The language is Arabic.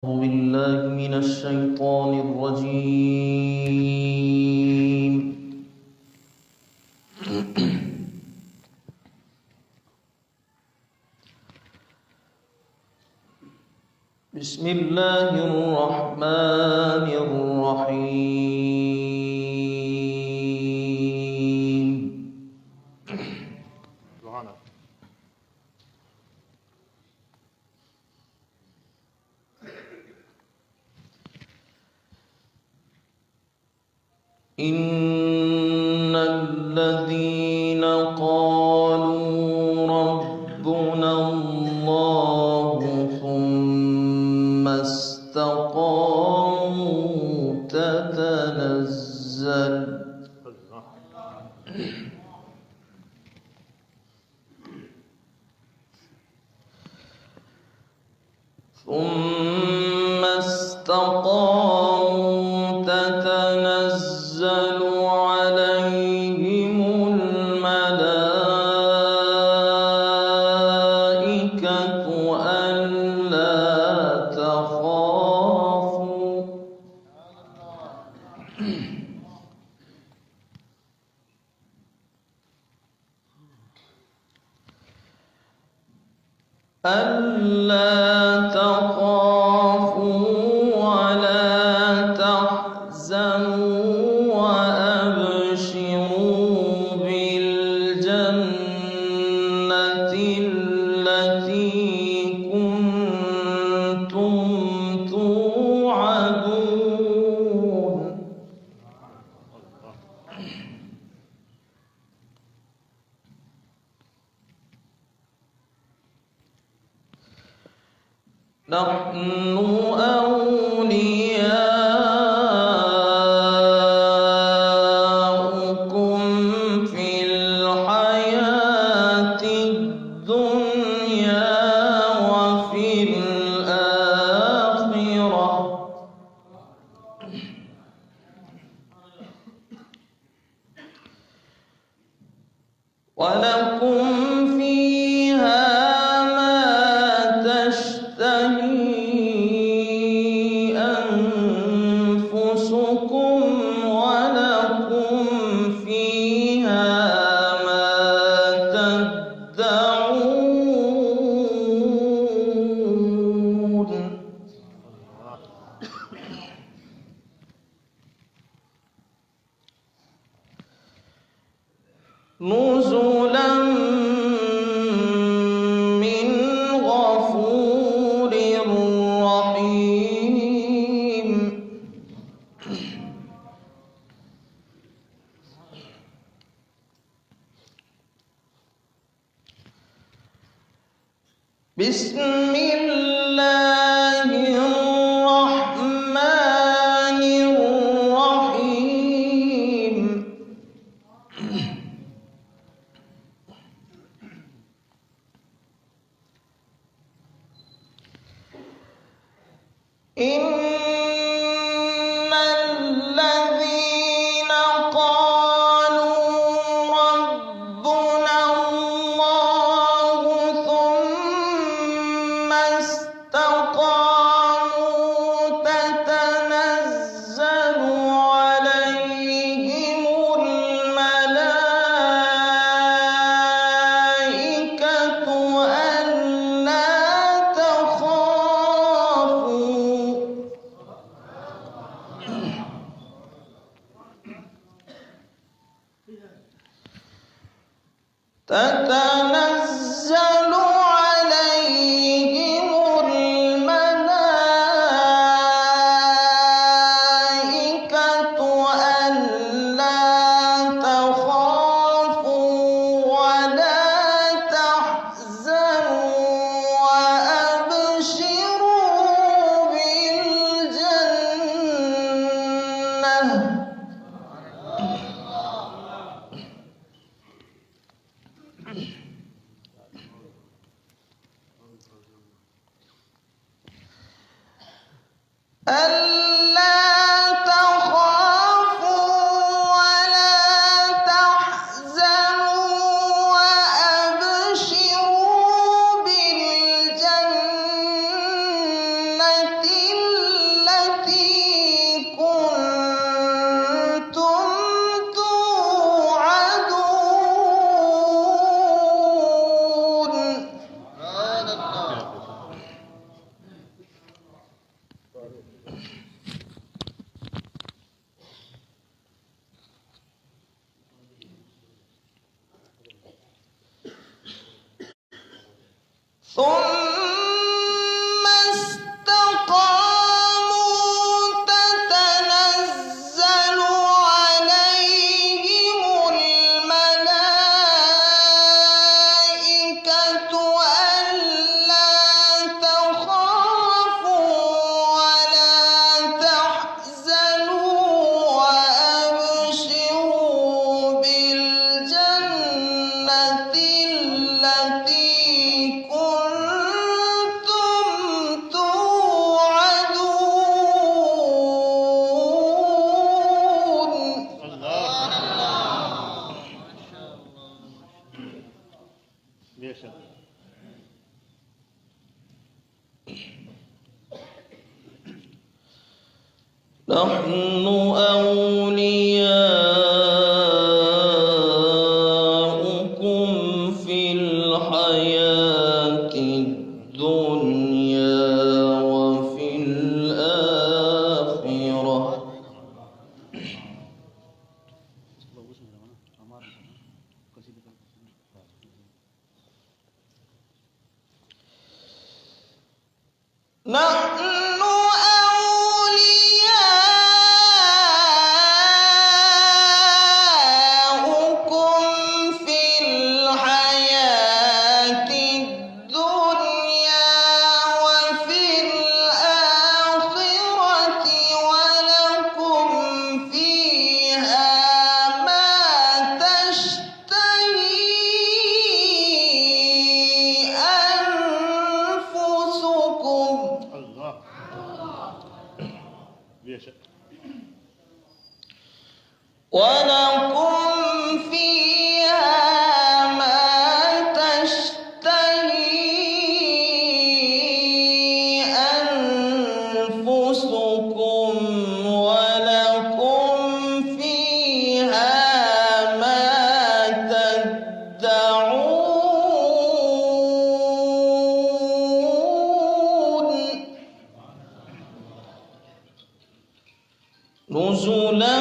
أعوذ بالله من الشيطان الرجيم. بسم الله الرحمن الرحيم. إن الذين قالوا ربنا الله ثم استقاموا تتنزل عليهم الملائكة ألا تخافوا ولا تحزنوا وأبشروا بالجنة التي كنتم توعدون. نحن أولياؤكم في الحياة الدنيا وفي الآخرة ولكم فيها ما تشتهي أنفسكم ولكم فيها ما تدعون. نزلا من غفور رحيم. بسم الله الرحمن الرحيم. إن الذين قالوا ربنا الله ثم استقاموا تتنزل عليهم الملائكة ألا تخافوا تتنزل عليهم الملائكة ألا تخافوا ولا تحزنوا وأبشروا بالجنة التي ثم استقاموا تتنزل عليهم الملائكة ألا تخافوا ولا تحزنوا وأبشروا بالجنة التي كنتم توعدون. نحن أولياؤكم في الحياة الدنيا وفي الآخرة نحن أولياؤكم في الحياة الدنيا وفي الآخرة ولكم فيها ما تشتهي أنفسكم. ولكم فيها ما تشتهي أنفسكم ولكم فيها ما تدعون. نزلا